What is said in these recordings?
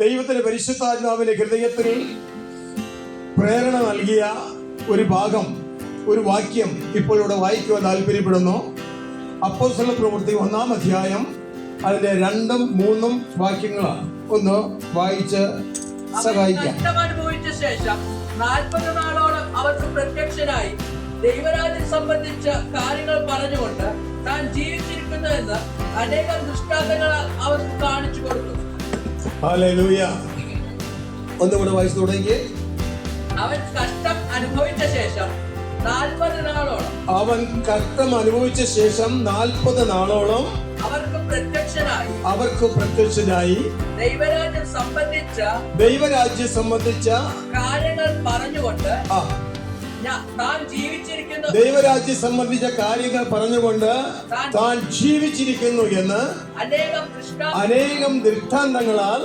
ദൈവത്തിന്റെ പരിശുദ്ധാത്മാവിന്റെ ഹൃദയത്തിൽ പ്രേരണ നൽകിയ ഒരു ഭാഗം, ഒരു വാക്യം ഇപ്പോൾ ഇവിടെ വായിക്കുവാൻ താല്പര്യപ്പെടുന്നു. അപ്പോസ്തല പ്രവൃത്തി 1-ാം അധ്യായം അതിന്റെ 2ഉം 3ഉം വാക്യങ്ങളാണ്. ഒന്ന് വായിച്ച് സഹായിക്കാം. അനുഭവിച്ച ശേഷം 40 നാളോളം അവർക്ക് പ്രത്യക്ഷനായി ദൈവരാജ്യം സംബന്ധിച്ച കാര്യങ്ങൾ പറഞ്ഞുകൊണ്ട് താൻ ജീവിച്ചിരിക്കുന്നു എന്ന് അനേകം ദൃഷ്ടാന്തങ്ങൾ അവർക്ക് കാണിച്ചു കൊടുത്തു. ഹല്ലേലൂയ. ഒന്നുകൂടെ വായിച്ചു തുടങ്ങി. അവൻ കഷ്ടം അനുഭവിച്ച ശേഷം 40 നാളോളം അവൻ കഷ്ടം അനുഭവിച്ച ശേഷം 40 നാളോളം അവർക്ക് പ്രത്യക്ഷനായി ദൈവരാജ്യം സംബന്ധിച്ച കാര്യങ്ങൾ പറഞ്ഞുകൊണ്ട് താൻ ജീവിച്ചിരിക്കുന്നു, ദൈവരാജ്യം സംബന്ധിച്ച കാര്യങ്ങൾ പറഞ്ഞുകൊണ്ട് താൻ ജീവിച്ചിരിക്കുന്നു എന്ന് അനേകം ദൃഷ്ടാന്തങ്ങളാൽ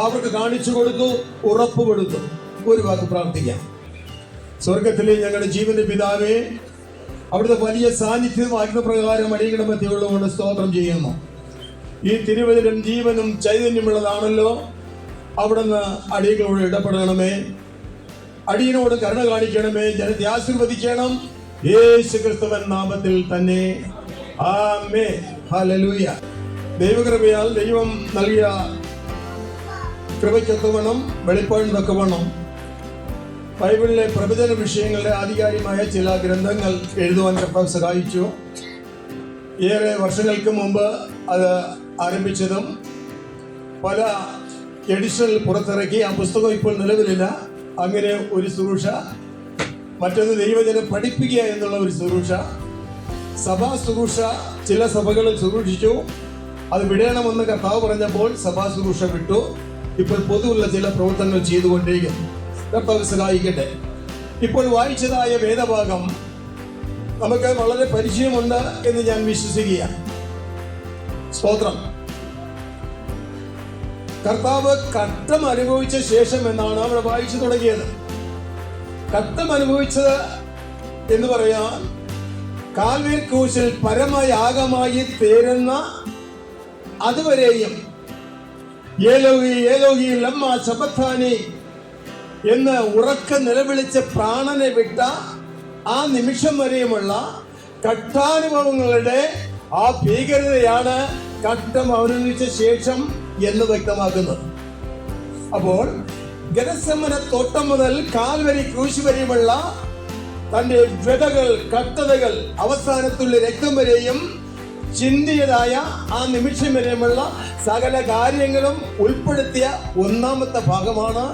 അവർക്ക് കാണിച്ചു കൊടുത്തു, ഉറപ്പ് കൊടുത്തു. ഒരു വാക്ക് പ്രാർത്ഥിക്കാം. സ്വർഗത്തിലെ ഞങ്ങളുടെ ജീവന്റെ പിതാവേ, അവിടുത്തെ വലിയ സാന്നിധ്യം ആജ്ഞപ്രകാരം അടിയുടെ മധ്യമുള്ളതുകൊണ്ട് സ്തോത്രം ചെയ്യുന്നു. ഈ തിരുവചനം ജീവനും ചൈതന്യമുള്ളതാണല്ലോ. അവിടുന്ന് അടികളോട് ഇടപെടണമേ, അടിയനോട് കരുണ കാണിക്കണമേ, ജനത്തെ ആശീർവദിക്കണം. യേശു ക്രിസ്തുവിൻ നാമത്തിൽ തന്നെ ആമേൻ. ഹല്ലേലൂയ. ദൈവകൃപയാൽ ദൈവം നൽകിയ കൃപയ്ക്കൊത്തവണ്ണം വെളിപ്പാടിനൊത്തവണ്ണം ബൈബിളിലെ പ്രവചന വിഷയങ്ങളുടെ ആധികാരികമായ ചില ഗ്രന്ഥങ്ങൾ എഴുതുവാൻ കർത്താവ് സഹായിച്ചു. ഏറെ വർഷങ്ങൾക്ക് മുമ്പ് അത് ആരംഭിച്ചതും പല എഡിഷനിൽ പുറത്തിറക്കി. ആ പുസ്തകം ഇപ്പോൾ നിലവിലില്ല. അങ്ങനെ ഒരു ശുശ്രൂഷ. മറ്റൊന്ന് ദൈവജനം പഠിപ്പിക്കുക എന്നുള്ള ഒരു ശുശ്രൂഷ, സഭാ ശുശ്രൂഷ. ചില സഭകളിൽ ശുശ്രൂഷിച്ചു, അത് വിടണമെന്ന് കർത്താവ് പറഞ്ഞപ്പോൾ സഭാ ശുശ്രൂഷ വിട്ടു. ഇപ്പോൾ പൊതുവുള്ള ചില പ്രവർത്തനങ്ങൾ ചെയ്തുകൊണ്ടേയിരിക്കുന്നു. കർത്താവ് സഹായിക്കട്ടെ. ഇപ്പോൾ വായിച്ചതായ വേദഭാഗം നമുക്ക് വളരെ പരിചയമുണ്ട് എന്ന് ഞാൻ വിശ്വസിക്കുകയാണ്. സ്തോത്രം. കർത്താവ് കഷ്ടം അനുഭവിച്ച ശേഷം എന്നാണ് അവിടെ വായിച്ചു തുടങ്ങിയത്. കഷ്ടം അനുഭവിച്ചത് എന്ന് പറയാൻ കാൽവരി ക്രൂശിൽ പരമയാഗമായി തീരുന്ന അതുവരെയും ഏലോഹി ഏലോഹി ലമ്മ ശബത്താനി എന്ന് ഉറക്ക നിലവിളിച്ച് പ്രാണനെ വിട്ട ആ നിമിഷം വരെയുമുള്ള കഷ്ടാനുഭവങ്ങളുടെ ആ ഭീകരതയാണ് കഷ്ടം അനുഭവിച്ച ശേഷം എന്ന് വ്യക്തമാക്കുന്നത്. അപ്പോൾ ഗെത്സമന തോട്ടം മുതൽ കാൽവരി ക്രൂശ് വരെയുമുള്ള തന്റെ വ്യതകൾ, കഷ്ടതകൾ, അവസാനത്തുള്ള രക്തം വരെയും ചിന്തിയതായ ആ നിമിഷം വരെയുമുള്ള സകല കാര്യങ്ങളും ഉൾപ്പെടുത്തിയ 1-ാമത്തെ ഭാഗമാണ്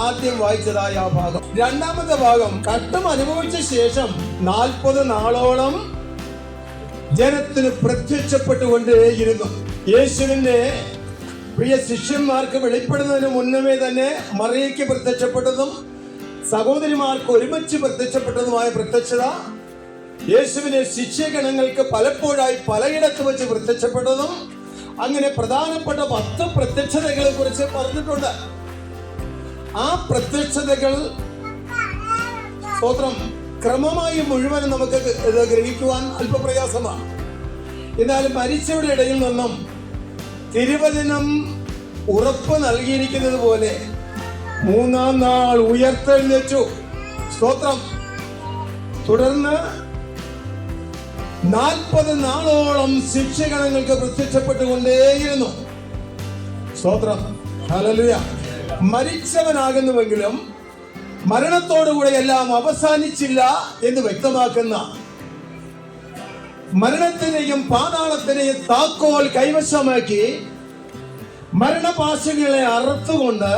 ആദ്യം വായിച്ചതായ ആ ഭാഗം. 2-ാമത്തെ ഭാഗം കഷ്ടം അനുഭവിച്ച ശേഷം 40 നാളോളം ജനത്തിന് പ്രത്യക്ഷപ്പെട്ടുകൊണ്ടേയിരുന്നു. യേശുവിന്റെ പ്രിയ ശിഷ്യന്മാർക്ക് വെളിപ്പെടുന്നതിന് മുന്നമേ തന്നെ മറിയയ്ക്ക് പ്രത്യക്ഷപ്പെട്ടതും സഹോദരിമാർക്ക് ഒരുമിച്ച് പ്രത്യക്ഷപ്പെട്ടതുമായ പ്രത്യക്ഷത, യേശുവിന്റെ ശിഷ്യഗണങ്ങൾക്ക് പലപ്പോഴായി പലയിടത്ത് വെച്ച് പ്രത്യക്ഷപ്പെട്ടതും, അങ്ങനെ പ്രധാനപ്പെട്ട 10 പ്രത്യക്ഷതകളെ കുറിച്ച് പറഞ്ഞിട്ടുണ്ട്. ആ പ്രത്യക്ഷതകൾ സ്തോത്രം ക്രമമായി മുഴുവനും നമുക്ക് ഇത് ഗ്രഹിക്കുവാൻ അല്പപ്രയാസമാണ്. എന്നാലും മരിച്ചവരുടെ ഇടയിൽ നിന്നും തിരുവചനം ഉറപ്പ് നൽകിയിരിക്കുന്നത് പോലെ 3-ാം നാൾ ഉയർത്തെഴുന്നേറ്റു. സ്തോത്രം. തുടർന്ന് 40 നാളോളം ശിക്ഷഗണങ്ങൾക്ക് പ്രത്യക്ഷപ്പെട്ടുകൊണ്ടേയിരുന്നു. സ്തോത്രം. ഹല്ലേലൂയ. മരിച്ചവനാകുന്നുവെങ്കിലും മരണത്തോടുകൂടെ എല്ലാം അവസാനിച്ചില്ല എന്ന് വ്യക്തമാക്കുന്ന, മരണത്തിനെയും പാതാളത്തിനെയും താക്കോൽ കൈവശമാക്കി മരണപാശങ്ങളെ അറുത്തുകൊണ്ട്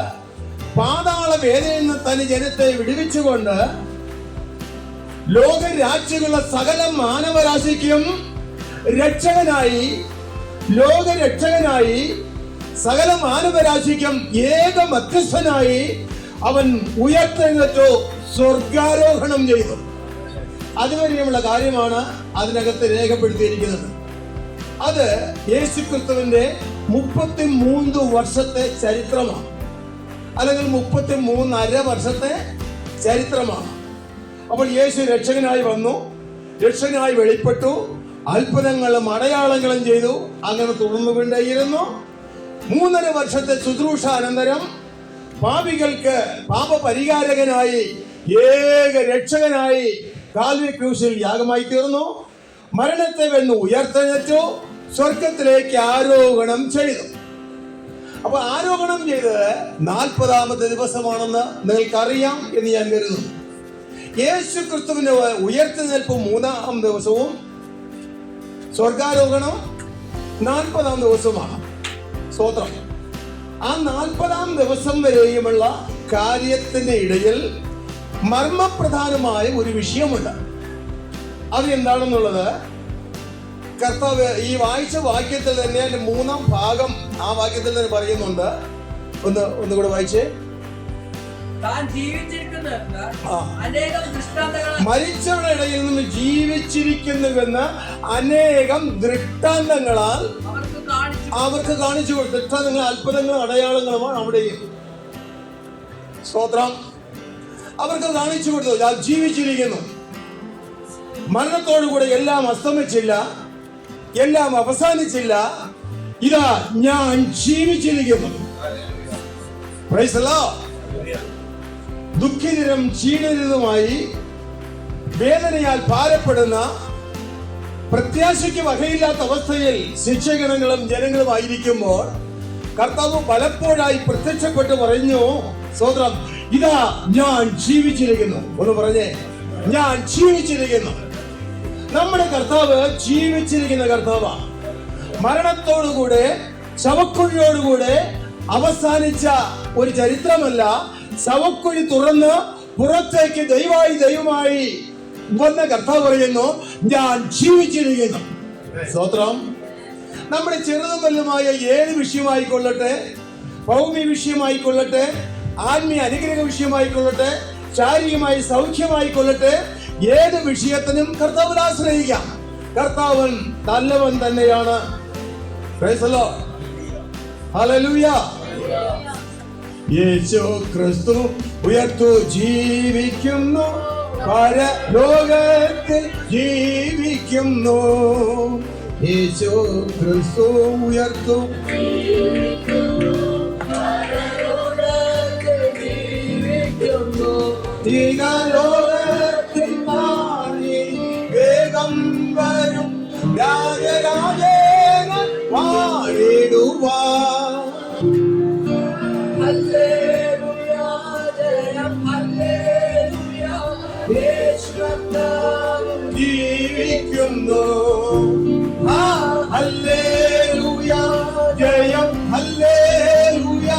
പാതാള വേദനയിൽ നിന്ന് തന്റെ ജനത്തെ വിടുവിച്ചുകൊണ്ട് ലോകരാജ്യങ്ങളുടെ സകല മാനവരാശിക്കും രക്ഷകനായി, ലോകരക്ഷകനായി, സകല മാനവരാശിക്കും ഏക മധ്യസ്ഥനായി അവൻ ഉയർത്തെഴുന്നേറ്റു, സ്വർഗാരോഹണം ചെയ്തു. അതുവരെയുമുള്ള കാര്യമാണ് അതിനകത്ത് രേഖപ്പെടുത്തിയിരിക്കുന്നത്. അത് യേശുക്രിസ്തുവിന്റെ 33 വർഷത്തെ ചരിത്രമാണ്, അല്ലെങ്കിൽ 33.5 വർഷത്തെ ചരിത്രമാണ്. അപ്പോൾ യേശു രക്ഷകനായി വന്നു, രക്ഷകനായി വെളിപ്പെട്ടു, അത്ഭുതങ്ങളും അടയാളങ്ങളും ചെയ്തു. അങ്ങനെ തുടർന്നുകൊണ്ടേയിരുന്നു. 3.5 വർഷത്തെ ശുശ്രൂഷ അനന്തരം പാപികൾക്ക് പാപപരിഹാരകനായി ഏക രക്ഷകനായി കാൽവരി ക്രൂശിൽ യാഗമായി തീർന്നു. മരണത്തെ വെന്ന് ഉയർത്തെഴുന്നേറ്റു, സ്വർഗത്തിലേക്ക് ആരോഹണം ചെയ്തു. അപ്പൊ ആരോഹണം ചെയ്തത് 40ാമത്തെ ദിവസമാണെന്ന് നിങ്ങൾക്കറിയാം എന്ന് ഞാൻ കരുതുന്നു. യേശു ക്രിസ്തുവിന്റെ ഉയർത്തെഴുന്നേൽപ്പ് 3-ാം ദിവസവും സ്വർഗാരോഹണം 40ാം ദിവസമാണ്. സ്തോത്രം. ആ 40ാം ദിവസം വരെയുമുള്ള കാര്യത്തിന്റെ ഇടയിൽ മർമ്മപ്രധാനമായ ഒരു വിഷയമുണ്ട്. അതെന്താണെന്നുള്ളത് കർത്താവ് ഈ വായിച്ച വാക്യത്തിൽ തന്നെ അതിന്റെ 3-ാം ഭാഗം ആ വാക്യത്തിൽ തന്നെ പറയുന്നുണ്ട്. ഒന്നുകൂടെ വായിച്ചേ. താൻ ജീവിച്ചിരിക്കുന്നുവെന്ന് അനേകം ദൃഷ്ടാന്തങ്ങൾ, മരിച്ചവരുടെ ഇടയിൽ നിന്ന് ജീവിച്ചിരിക്കുന്നുവെന്ന് അനേകം ദൃഷ്ടാന്തങ്ങളാൽ അവർക്ക് കാണിച്ചു കൊടുത്തു. ദൃഷ്ടാന്തങ്ങൾ, അത്ഭുതങ്ങളും അടയാളങ്ങളുമാണ് അവിടെയും. സ്തോത്രം. അവർക്ക് കാണിച്ചു കൊടുത്തു. ഞാൻ ജീവിച്ചിരിക്കുന്നു. മരണത്തോടുകൂടെ എല്ലാം അസ്തമിച്ചില്ല, എല്ലാം അവസാനിച്ചില്ല. ഇതാ ഞാൻ ജീവിച്ചിരിക്കുന്നു. Praise the lord. ദുഃഖിതരും ക്ഷീണിതരുമായി വേദനയാൽ ഭാരപ്പെടുന്ന, പ്രത്യാശയ്ക്ക് വകയില്ലാത്ത അവസ്ഥയിൽ ശിക്ഷകണങ്ങളും ജനങ്ങളും ആയിരിക്കുമ്പോൾ കർത്താവ് പലപ്പോഴായി പ്രത്യക്ഷപ്പെട്ട് പറഞ്ഞു, സ്തോത്രം, ഇതാ ഞാൻ ജീവിച്ചിരിക്കുന്നു. ഒന്ന് പറഞ്ഞേ, ഞാൻ ജീവിച്ചിരിക്കുന്നു. നമ്മുടെ കർത്താവ് ജീവിച്ചിരിക്കുന്ന കർത്താവാണ്. മരണത്തോടുകൂടെ ശവക്കുഴിയോടുകൂടെ അവസാനിച്ച ഒരു ചരിത്രമല്ല. ശവക്കുഴി തുറന്ന് പുറത്തേക്ക് ദൈവമായി വന്ന കർത്താവ് പറയുന്നു, ഞാൻ ജീവിച്ചിരിക്കുന്നു. സ്തോത്രം. നമ്മുടെ ചെറുതും വലുതുമായ ഏത് വിഷയമായിക്കൊള്ളട്ടെ, ഭൗമിക വിഷയമായിക്കൊള്ളട്ടെ, ആത്മീയ അനുഗ്രഹ വിഷയമായിക്കൊള്ളട്ടെ, ശാരീരികമായ സൗഖ്യമായിക്കൊള്ളട്ടെ, ഏത് വിഷയത്തിനും കർത്താവിൽ ആശ്രയിക്കാം. കർത്താവൻ നല്ലവൻ തന്നെയാണ്. Price the Lord. ഹല്ലേലൂയ. യേശു ക്രിസ്തു ഉയർത്തു ജീവിക്കുന്നു, പരലോകത്തിൽ ജീവിക്കുന്നു. യേശു ക്രിസ്തു ഉയർത്തു ലോകത്തിൽ മാറി വേഗം വരും രാജരാജേന വാഴിടുവാൻ. ഹല്ലേലൂയ, ജയം ഹല്ലേലൂയ, യേശു കർത്താവ് ജീവിക്കുന്നു. ഹല്ലേലൂയ, ജയം ഹല്ലേലൂയ,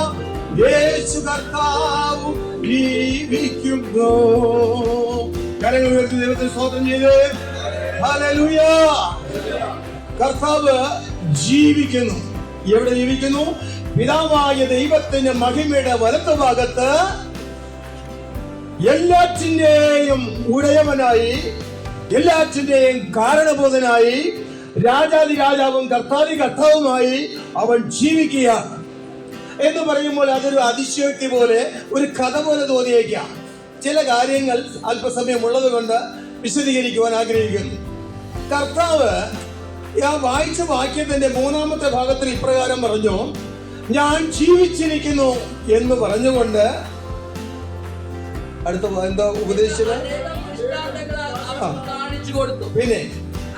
യേശു കർത്താവ് ജീവിക്കുന്നു. കരങ്ങൾ ഉയർത്തി ദൈവത്തിന് സ്തോത്രം ചെയ്ത് ഹല്ലേലൂയ. കർത്താവ് ജീവിക്കുന്നു. എവിടെ ജീവിക്കുന്നു? പിതാവായ ദൈവത്തിന്റെ മഹിമയുടെ വലത്തുഭാഗത്ത് എല്ലാറ്റിന്റെയും ഉടയവനായി, എല്ലാറ്റിന്റെയും കാരണബോധനായി, രാജാതി രാജാവും കർത്താതി കർത്താവുമായി അവൻ ജീവിക്കുകയാണ്. എന്ന് പറയുമ്പോൾ അതൊരു അതിശയോക്തി പോലെ, ഒരു കഥ പോലെ തോന്നിയേക്കാം. ചില കാര്യങ്ങൾ അല്പസമയം ഉള്ളത് കൊണ്ട് വിശദീകരിക്കുവാൻ ആഗ്രഹിക്കുന്നു. കർത്താവ് ആ വായിച്ച വാക്യത്തിന്റെ 3-ാമത്തെ ഭാഗത്തിൽ ഇപ്രകാരം പറഞ്ഞു, ഞാൻ ജീവിച്ചിരിക്കുന്നു എന്ന് പറഞ്ഞുകൊണ്ട് അടുത്ത എന്താ ഉപദേശിച്ചത്? പിന്നെ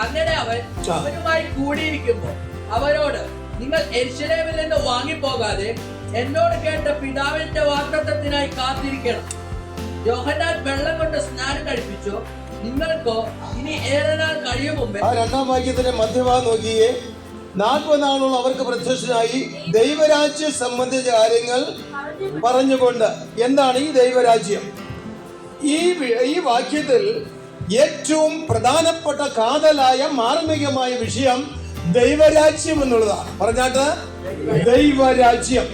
അങ്ങനെ അവരുമായി കൂടിയിരിക്കുമ്പോൾ അവരോട്, നിങ്ങൾ യെരൂശലേമിൽ നിന്ന് വാങ്ങിപ്പോകാതെ എന്നോട് കേട്ട പിതാവിന്റെ വാഗ്ദത്തത്തിനായി കാത്തിരിക്കണം. യോഹന്നാൻ വെള്ളം കൊണ്ട് സ്നാനം കഴിപ്പിച്ചു, നിങ്ങൾക്കോ ഇനി ഏറെ നാൾ കഴിയും മുമ്പേ. ആ 2-ാം വാക്യത്തിന്റെ മധ്യഭാഗം നോക്കിയേ. 40 നാളോളം അവർക്ക് പ്രത്യക്ഷനായി ദൈവരാജ്യം സംബന്ധിച്ച കാര്യങ്ങൾ പറഞ്ഞുകൊണ്ട്. എന്താണ് ഈ ദൈവരാജ്യം? ഈ വാക്യത്തിൽ ഏറ്റവും പ്രധാനപ്പെട്ട കാതലായ മാർമികമായ വിഷയം ദൈവരാജ്യം എന്നുള്ളതാണ്. പറഞ്ഞാട്ട് ദൈവരാജ്യം.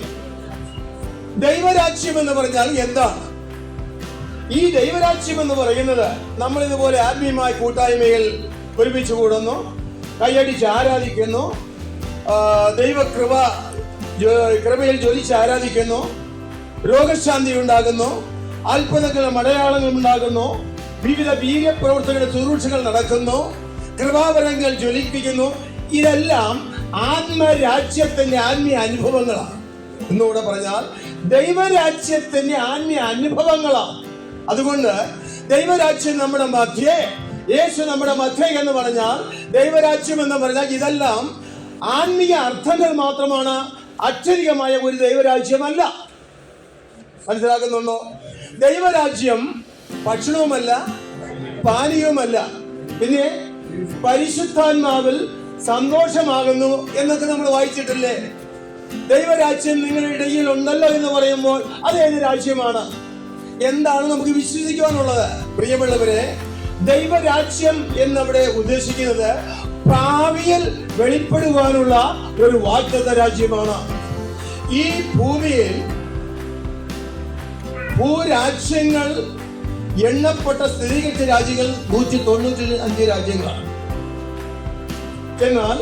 ദൈവരാജ്യം എന്ന് പറഞ്ഞാൽ എന്താണ്? ഈ ദൈവരാജ്യം എന്ന് പറയുന്നത്, നമ്മൾ ഇതുപോലെ ആത്മീയമായ കൂട്ടായ്മയിൽ ഒരുമിച്ച് കൂടുന്നു, കൈയടിച്ച് ആരാധിക്കുന്നു, കൃപയിൽ ജ്വലിച്ച് ആരാധിക്കുന്നു, രോഗശാന്തി ഉണ്ടാകുന്നു, അത്ഭുതങ്ങളും അടയാളങ്ങളും ഉണ്ടാകുന്നു, വിവിധ വീര്യപ്രവർത്തനങ്ങളുടെ ശുശ്രൂഷകൾ നടക്കുന്നു, കൃപാവരങ്ങൾ ജ്വലിപ്പിക്കുന്നു. ഇതെല്ലാം ആത്മരാജ്യത്തിന്റെ ആത്മീയ അനുഭവങ്ങളാണ്. എന്നൂടെ പറഞ്ഞാൽ ദൈവരാജ്യത്തിന്റെ ആത്മീയ അനുഭവങ്ങളാണ്. അതുകൊണ്ട് ദൈവരാജ്യം നമ്മുടെ മധ്യേ, യേശു നമ്മുടെ മധ്യേ എന്ന് പറഞ്ഞാൽ, ദൈവരാജ്യം എന്ന് പറഞ്ഞാൽ ഇതെല്ലാം ആത്മീയ അർത്ഥങ്ങൾ മാത്രമാണ്, അക്ഷരികമായ ഒരു ദൈവരാജ്യമല്ല. മനസ്സിലാക്കുന്നുണ്ടോ? ദൈവരാജ്യം ഭക്ഷണവുമല്ല, പാനീയവുമല്ല, പിന്നെ പരിശുദ്ധാത്മാവിൽ സന്തോഷമാകുന്നു എന്നൊക്കെ നമ്മൾ വായിച്ചിട്ടില്ലേ? ദൈവരാജ്യം നിങ്ങളുടെ ഇടയിൽ ഉണ്ടല്ലോ എന്ന് പറയുമ്പോൾ അതേത് രാജ്യമാണ്? എന്താണ് നമുക്ക് വിശ്വസിക്കുവാനുള്ളത്? പ്രിയമുള്ളവരെ, ദൈവരാജ്യം എന്നവിടെ ഉദ്ദേശിക്കുന്നത് ഭാവിയിൽ വെളിപ്പെടുവാനുള്ള ഒരു വാഗ്ദത്ത രാജ്യമാണ്. ഈ ഭൂമിയിൽ ഭൂരാജ്യങ്ങൾ എണ്ണപ്പെട്ട സ്ഥിരീകരിച്ച രാജ്യങ്ങൾ 195 രാജ്യങ്ങളാണ്. എന്നാൽ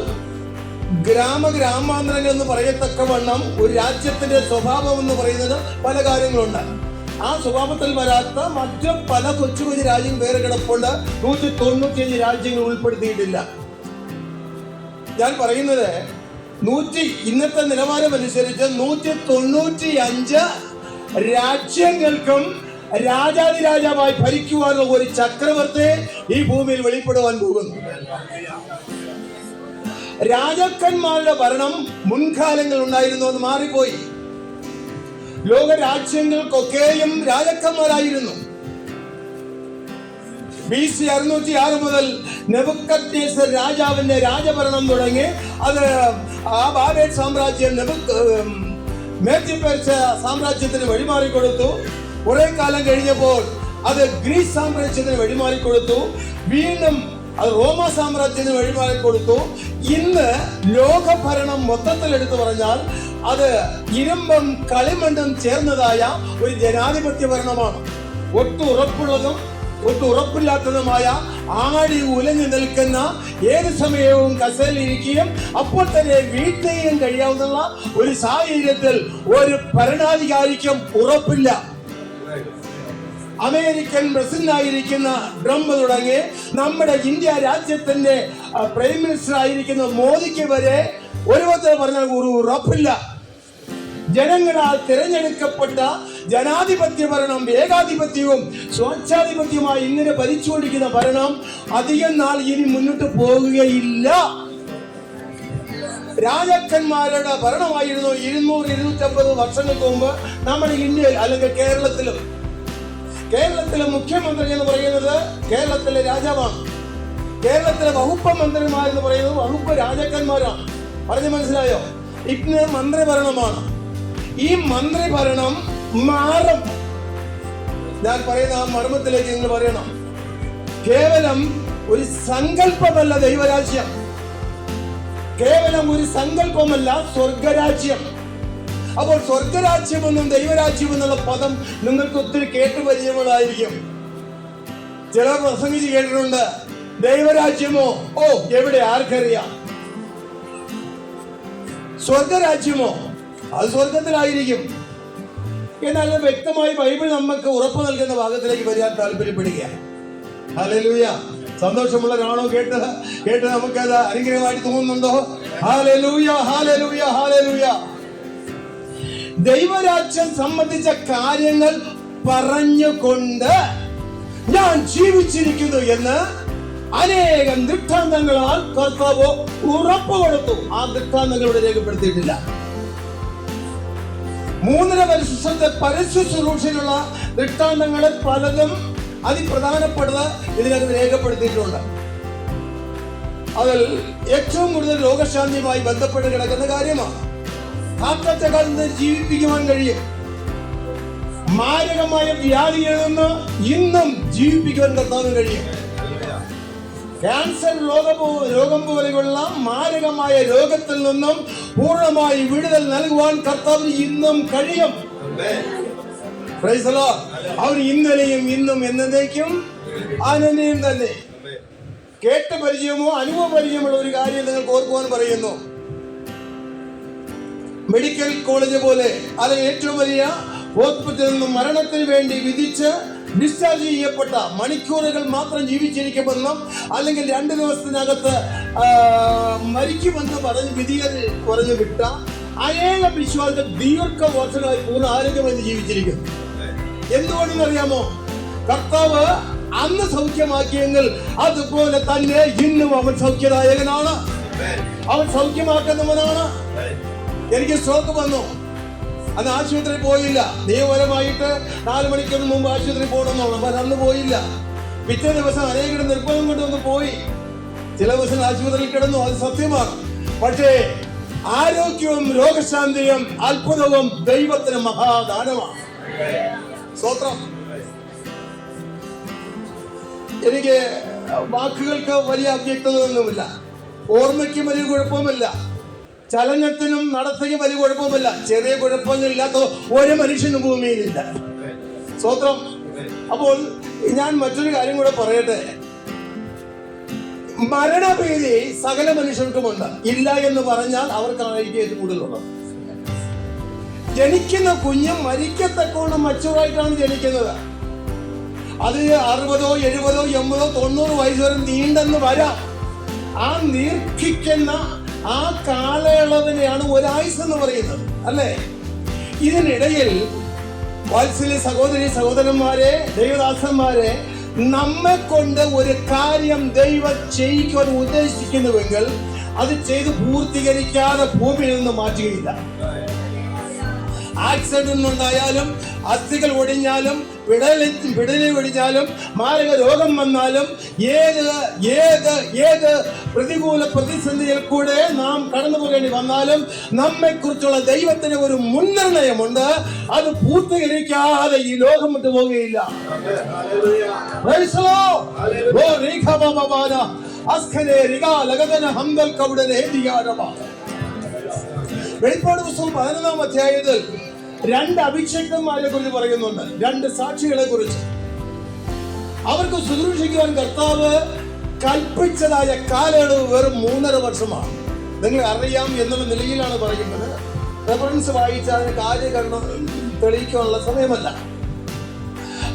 ഗ്രാമാന്തരങ്ങൾ എന്ന് പറയത്തക്കവണ്ണം ഒരു രാജ്യത്തിന്റെ സ്വഭാവം എന്ന് പറയുന്നത് പല കാര്യങ്ങളുണ്ട്. ആ സ്വഭാവത്തിൽ വരാത്ത മറ്റു പല കൊച്ചു കൊച്ചു രാജ്യങ്ങൾ വേറെ കിടപ്പുണ്ട്. 195 രാജ്യങ്ങൾ ഉൾപ്പെടുത്തിയിട്ടില്ല. ഞാൻ പറയുന്നത് ഇന്നത്തെ നിലവാരം അനുസരിച്ച് 195 രാജ്യങ്ങൾക്കും രാജാതിരാജാവായി ഭരിക്കുവാനുള്ള ഒരു ചക്രവർത്തി ഈ ഭൂമിയിൽ വെളിപ്പെടുവാൻ പോകുന്നു. രാജാക്കന്മാരുടെ ഭരണം മുൻകാലങ്ങൾ ഉണ്ടായിരുന്നു, അത് മാറിപ്പോയി. ലോകരാജ്യങ്ങൾക്കൊക്കെയും രാജാക്കന്മാരായിരുന്നു. BC 606 മുതൽ നെബൂഖദ്നേസർ രാജാവിന്റെ രാജഭരണം തുടങ്ങി. അത് ആ ബാബേൽ സാമ്രാജ്യം മേദ്യ-പേർഷ്യ സാമ്രാജ്യത്തിന് വഴിമാറിക്കൊടുത്തു. കുറെ കാലം കഴിഞ്ഞപ്പോൾ അത് ഗ്രീസ് സാമ്രാജ്യത്തിന് വഴിമാറിക്കൊടുത്തു. വീണ്ടും അത് റോമ സാമ്രാജ്യത്തിന് വഴിമാറിക്കൊടുത്തു. ഇന്ന് ലോകഭരണം മൊത്തത്തിൽ എടുത്തു പറഞ്ഞാൽ അത് ഇരുമ്പും കളിമണ്ണും ചേർന്നതായ ഒരു ജനാധിപത്യ ഭരണമാണ്. ഒട്ടും ഉറപ്പുള്ളതും ഒട്ടും ഉറപ്പില്ലാത്തതുമായ, ആടി ഉലഞ്ഞു നിൽക്കുന്ന, ഏത് സമയവും കസേരയിലിരിക്കുകയും അപ്പോൾ തന്നെ വീട്ടിലും കഴിയാവുന്ന ഒരു സാഹചര്യത്തിൽ ഒരു ഭരണാധികാരിക്കും ഉറപ്പില്ല. അമേരിക്കൻ പ്രസിഡന്റായിരിക്കുന്ന ട്രംപ് തുടങ്ങി നമ്മുടെ ഇന്ത്യ രാജ്യത്തിന്റെ പ്രൈം മിനിസ്റ്റർ ആയിരിക്കുന്ന മോദിക്ക് വരെ ഒരു വിധത്തിൽ പറഞ്ഞാൽ ഒരു ഉറപ്പില്ല. ജനങ്ങളാൽ തിരഞ്ഞെടുക്കപ്പെട്ട ജനാധിപത്യ ഭരണം ഏകാധിപത്യവും സ്വേച്ഛാധിപത്യമായി ഇങ്ങനെ ഭരിച്ചുകൊണ്ടിരിക്കുന്ന ഭരണം അധികം നാൾ ഇനി മുന്നോട്ട് പോകുകയില്ല. രാജാക്കന്മാരുടെ ഭരണമായിരുന്നു 200-250 വർഷങ്ങൾക്ക് മുമ്പ് നമ്മുടെ ഇന്ത്യയിൽ അല്ലെങ്കിൽ കേരളത്തിലെ മുഖ്യമന്ത്രി എന്ന് പറയുന്നത് കേരളത്തിലെ രാജാവാണ്. കേരളത്തിലെ വകുപ്പ് മന്ത്രിമാരെന്ന് പറയുന്നത് വകുപ്പ് രാജാക്കന്മാരാണ്. പറഞ്ഞു മനസ്സിലായോ? ഇന്ന് മന്ത്രിഭരണമാണ്. ഈ മന്ത്രിഭരണം മാറും. ഞാൻ പറയുന്ന ആ മർമ്മത്തിലേക്ക് നിങ്ങൾ പറയണം. കേവലം ഒരു സങ്കല്പമല്ല ദൈവരാജ്യം, കേവലം ഒരു സങ്കല്പമല്ല സ്വർഗരാജ്യം. അപ്പോൾ സ്വർഗരാജ്യമെന്നും ദൈവരാജ്യം എന്നുള്ള പദം നിങ്ങൾക്ക് ഒത്തിരി കേട്ടു പരിചയമുള്ളതായിരിക്കും. ചിലർ പ്രസംഗിച്ച് കേട്ടിട്ടുണ്ട്, ദൈവരാജ്യമോ എവിടെ ആർക്കറിയാം. സ്വർഗരാജ്യമോ അത് സ്വർഗത്തിലായിരിക്കും. എന്നാൽ വ്യക്തമായി ബൈബിൾ നമുക്ക് ഉറപ്പ് നൽകുന്ന ഭാഗത്തിലേക്ക് വരാൻ താല്പര്യപ്പെടുകയാണ്. ഹല്ലേലൂയ. സന്തോഷമുള്ളവരാണോ കേട്ട് നമുക്കത് അനുഗ്രഹമായിട്ട് തോന്നുന്നുണ്ടോ? Hallelujah, hallelujah, hallelujah. ദൈവരാജ്യം സംബന്ധിച്ച കാര്യങ്ങൾ പറഞ്ഞുകൊണ്ട് ഞാൻ ജീവിച്ചിരിക്കുന്നു എന്ന് അനേകം ദൃഷ്ടാന്തങ്ങളാൽ കർത്താവ് ഉറപ്പ് കൊടുത്തു. ആ ദൃഷ്ടാന്തങ്ങൾ ഇവിടെ രേഖപ്പെടുത്തിയിട്ടില്ല. 3.5 വർഷത്തെ പരസ്യ ശുശ്രൂഷയിലുള്ള ദൃഷ്ടാന്തങ്ങളെ പലതും അതിപ്രധാനപ്പെട്ടത് ഇതിനകത്ത് രേഖപ്പെടുത്തിയിട്ടുണ്ട്. അതിൽ ഏറ്റവും കൂടുതൽ രോഗശാന്തിയുമായി ബന്ധപ്പെട്ട് കിടക്കുന്ന കാര്യമാണ്. ഹാർട്ട് അറ്റാക്കിൽ നിന്ന് ജീവിപ്പിക്കുവാൻ കഴിയും. മാരകമായ വ്യാധിയിൽ നിന്ന് ഇന്നും ജീവിപ്പിക്കുവാൻ കർത്താവിന് കഴിയും. ക്യാൻസർ രോഗം പോലെയുള്ള മാരകമായ രോഗത്തിൽ നിന്നും പൂർണ്ണമായി വിടുതൽ നൽകുവാൻ കർത്താവിന് ഇന്നും കഴിയും. Price the Lord. അവൻ ഇന്നലെയും ഇന്നും എന്നേക്കും അനന്യം തന്നെ. കേട്ട പരിചയമോ അനുഭവ പരിചയമുള്ള ഒരു കാര്യം നിങ്ങൾക്ക് ഓർക്കുവാൻ പറയുന്നു. മെഡിക്കൽ കോളേജ് പോലെ അല്ലെങ്കിൽ ഏറ്റവും വലിയ ഹോസ്പിറ്റലിൽ നിന്നും മരണത്തിന് വേണ്ടി വിധിച്ച് ഡിസ്ചാർജ് ചെയ്യപ്പെട്ട മണിക്കൂറുകൾ മാത്രം ജീവിച്ചിരിക്കുമെന്നും അല്ലെങ്കിൽ 2 ദിവസത്തിനകത്ത് മരിക്കുമെന്ന് പറഞ്ഞ് വിധികൾ പറഞ്ഞു വിട്ട അനേകം വിശ്വാസികൾ ദീർഘവർഷങ്ങളായി പൂർണ്ണ ആരോഗ്യമായി ജീവിച്ചിരിക്കുന്നു. എന്തുകൊണ്ടെന്നറിയാമോ? കർത്താവ് അന്ന് സൗഖ്യമാക്കിയെങ്കിൽ അതുപോലെ തന്നെ ഇന്നും അവൻ സൗഖ്യദായകനാണ്, അവൻ സൗഖ്യമാക്കുന്നവനാണ്. എനിക്ക് സ്ട്രോക്ക് വന്നു, അന്ന് ആശുപത്രി പോയില്ല. നിയമപരമായിട്ട് 4 മണിക്കൂറിന് മുമ്പ് ആശുപത്രി പോകണമെന്നാണ്, പക്ഷെ അന്ന് പോയില്ല. പിറ്റേ ദിവസം അനേകം നിർബന്ധം കൊണ്ടൊന്ന് പോയി. ചില ദിവസം ആശുപത്രിയിൽ കിടന്നു, അത് സത്യമാണ്. പക്ഷേ ആരോഗ്യവും രോഗശാന്തിയും അത്ഭുതവും ദൈവത്തിന് മഹാദാനമാണ്. സ്തോത്രം. എനിക്ക് വാക്കുകൾക്ക് വലിയ അവ്യക്തതയൊന്നുമില്ല, ഓർമ്മയ്ക്കും വലിയ കുഴപ്പമില്ല, ചലനത്തിനും നടത്തയ്ക്കും വലിയ കുഴപ്പമില്ല. ചെറിയ കുഴപ്പങ്ങളില്ലാത്ത ഒരു മനുഷ്യനും ഭൂമിയിലില്ല. സ്തോത്രം. അപ്പോൾ ഞാൻ മറ്റൊരു കാര്യം കൂടെ പറയട്ടെ. മരണഭീതി സകല മനുഷ്യർക്കുമുണ്ട്. ഇല്ല എന്ന് പറഞ്ഞാൽ അവർക്കായിരിക്കും ഏറ്റവും കൂടുതലുള്ളത്. ജനിക്കുന്ന കുഞ്ഞ് മരിക്കത്തക്കോണം മച്ചുറായിട്ടാണ് ജനിക്കുന്നത്. അത് 60, 70, 80, 90 വയസ്സ് വരെ നീണ്ടെന്ന് വരാം. ആ ദീർഘിക്കുന്ന ആ കാലയളവിനെയാണ് ഒരായുസ് എന്ന് പറയുന്നത്, അല്ലേ? ഇതിനിടയിൽ വാത്സല്യ സഹോദരി സഹോദരന്മാരെ, ദൈവദാസന്മാരെ, നമ്മെ കൊണ്ട് ഒരു കാര്യം ദൈവം ചെയ്യിക്കുവാൻ ഉദ്ദേശിക്കുന്നുവെങ്കിൽ അത് ചെയ്ത് പൂർത്തീകരിക്കാതെ ഭൂമിയിൽ നിന്ന് മാറ്റുകയില്ല. ആക്സിഡന്റ് ഉണ്ടായാലും, അസ്ഥികൾ ഒടിഞ്ഞാലും, വിടലി ഒടിഞ്ഞാലും, മാരക രോഗം വന്നാലും, ഏത് പ്രതികൂല പ്രതിസന്ധിയിൽ കൂടെ നാം കടന്നു പോകേണ്ടി വന്നാലും നമ്മെ കുറിച്ചുള്ള ദൈവത്തിന് ഒരു മുൻനിർണയമുണ്ട്. അത് പൂർത്തീകരിക്കാതെ ഈ ലോകം വിട്ടു പോവുകയില്ല. വെളിപ്പാട് പുസ്തകം 11-ാം അധ്യായത്തിൽ 2 അഭിഷേകന്മാരെ കുറിച്ച് പറയുന്നുണ്ട്, 2 സാക്ഷികളെ കുറിച്ച്. അവർക്ക് ശുശ്രൂഷിക്കുവാൻ കർത്താവ് കൽപ്പിച്ചതായ കാലയളവ് വെറും 3.5 വർഷമാണ്. നിങ്ങൾ അറിയാം എന്നുള്ള നിലയിലാണ് പറയുന്നത്. റെഫറൻസ് വായിച്ചാൽ അതിന് കാര്യകരണം തെളിയിക്കാനുള്ള സമയമല്ല.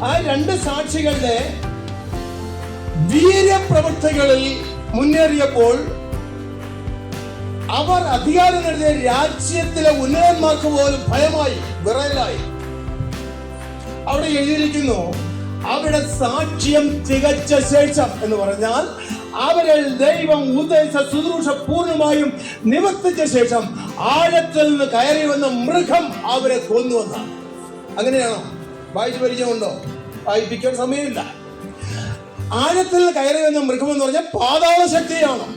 ആ 2 സാക്ഷികളുടെ വീര്യപ്രവൃത്തികളിൽ മുന്നേറിയപ്പോൾ അവർ അധികാരം നേടിയ രാജ്യത്തിലെ ഉന്നതന്മാർക്ക് പോലും ഭയമായി, വിറയലായി. അവിടെ എഴുതിയിരിക്കുന്നു, അവിടെ സാക്ഷ്യം തികച്ച ശേഷം എന്ന് പറഞ്ഞാൽ അവരിൽ ദൈവം ഉദ്ദേശിച്ച ശുശ്രൂഷ പൂർണ്ണമായും നിവർത്തിച്ച ശേഷം ആഴത്തിൽ നിന്ന് കയറി വന്ന മൃഗം അവരെ കൊന്നുവന്നാണ്. അങ്ങനെയാണോ? വായിച്ചു പരിചയമുണ്ടോ? വായിപ്പിക്കാൻ സമയമില്ല. ആഴത്തിൽ നിന്ന് കയറി വന്ന മൃഗം എന്ന് പറഞ്ഞാൽ പാതാള ശക്തിയാണ്,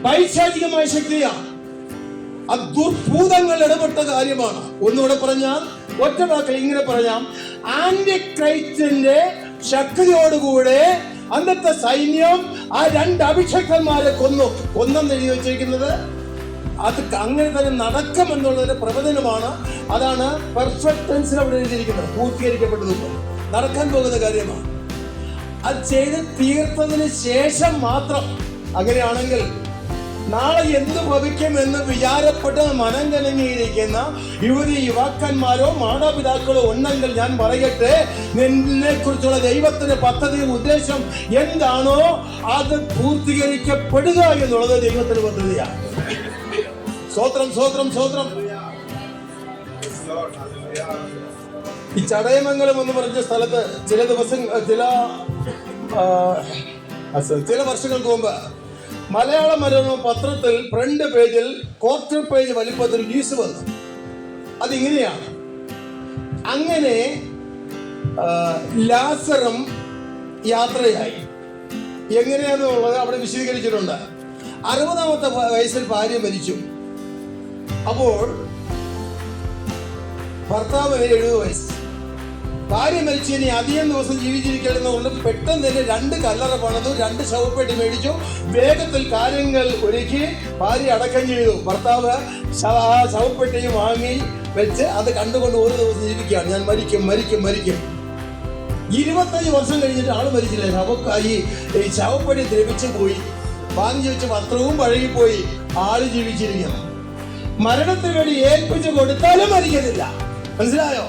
പൈശാചികമായ ശക്തിയാണ്, അത് ദുർഭൂതങ്ങൾ ഇടപെട്ട കാര്യമാണ്. ഒന്നുകൂടെ പറഞ്ഞാൽ, ഒറ്റ വാക്കിൽ ഇങ്ങനെ പറയാം, ആന്റിക്രൈസ്റ്റിന്റെ ശക്തിയോടുകൂടെ അന്നത്തെ സൈന്യം ആ 2 അഭിഷേകന്മാരെ കൊന്നെന്ന് എഴുതി വെച്ചിരിക്കുന്നത്. അത് അങ്ങനെ തന്നെ നടക്കുമെന്നുള്ളതിന്റെ പ്രവചനമാണ്. അതാണ് പെർഫെക്റ്റ് ടെൻസിൽ അവിടെ എഴുതിയിരിക്കുന്നത്. പൂർത്തീകരിക്കപ്പെട്ടതും നടക്കാൻ പോകുന്ന കാര്യമാണ്. അത് ചെയ്ത് തീർത്തതിന് ശേഷം മാത്രം. അങ്ങനെയാണെങ്കിൽ നാളെ എന്ത് ഭവിക്കുമെന്ന് വിചാരപ്പെട്ട് മനം കലങ്ങിയിരിക്കുന്ന യുവാക്കന്മാരോ മാതാപിതാക്കളോ ഉണ്ടെങ്കിൽ ഞാൻ പറയട്ടെ, നിന്നെ കുറിച്ചുള്ള ദൈവത്തിന്റെ പദ്ധതിയും ഉദ്ദേശം എന്താണോ അത് പൂർത്തീകരിക്കപ്പെടുക എന്നുള്ളത് ദൈവത്തിന്റെ പദ്ധതിയാണ്. സ്തോത്രം, സ്തോത്രം, സ്തോത്രം. ഈ ചടയമംഗലം എന്ന് പറഞ്ഞ സ്ഥലത്ത് ചില വർഷങ്ങൾക്ക് മുമ്പ് മലയാള മനോരമ പത്രത്തിൽ ഫ്രണ്ട് പേജിൽ 1/4 പേജ് വലിപ്പത്തിൽ ന്യൂസ് വന്നു. അതിങ്ങനെയാണ്, അങ്ങനെ ലാസറും യാത്രയായി. എങ്ങനെയാണെന്നുള്ളത് അവിടെ വിശദീകരിച്ചിട്ടുണ്ട്. 60-ാമത്തെ വയസ്സിൽ ഭാര്യ മരിച്ചു. അപ്പോൾ ഭർത്താവിന് 70 വയസ്സ്. ഭാര്യ മരിച്ചു. ഇനി അധികം ദിവസം ജീവിച്ചിരിക്കലെന്നുകൊണ്ട് പെട്ടെന്ന് തന്നെ 2 കല്ലറ പണിതു, 2 ശവപ്പെട്ടി മേടിച്ചു, വേഗത്തിൽ കാര്യങ്ങൾ ഒരുക്കി ഭാര്യ അടക്കം ചെയ്തു. ഭർത്താവ് ശവപ്പെട്ടി വാങ്ങി വെച്ച് അത് കണ്ടുകൊണ്ട് ഒരു ദിവസം ജീവിക്കുകയാണ്. ഞാൻ മരിക്കും, മരിക്കും, മരിക്കും. 25 വർഷം കഴിഞ്ഞിട്ട് ആള് മരിച്ചില്ല. ഈ ശവപ്പെട്ടി ദ്രവിച്ചു പോയി, വാങ്ങി വെച്ച വസ്ത്രവും പഴകിപ്പോയി, ആള് ജീവിച്ചിരിക്കണം. മരണത്തിന് വേണ്ടി ഏൽപ്പിച്ചു കൊടുത്താലും മരിക്കുന്നില്ല. മനസ്സിലായോ?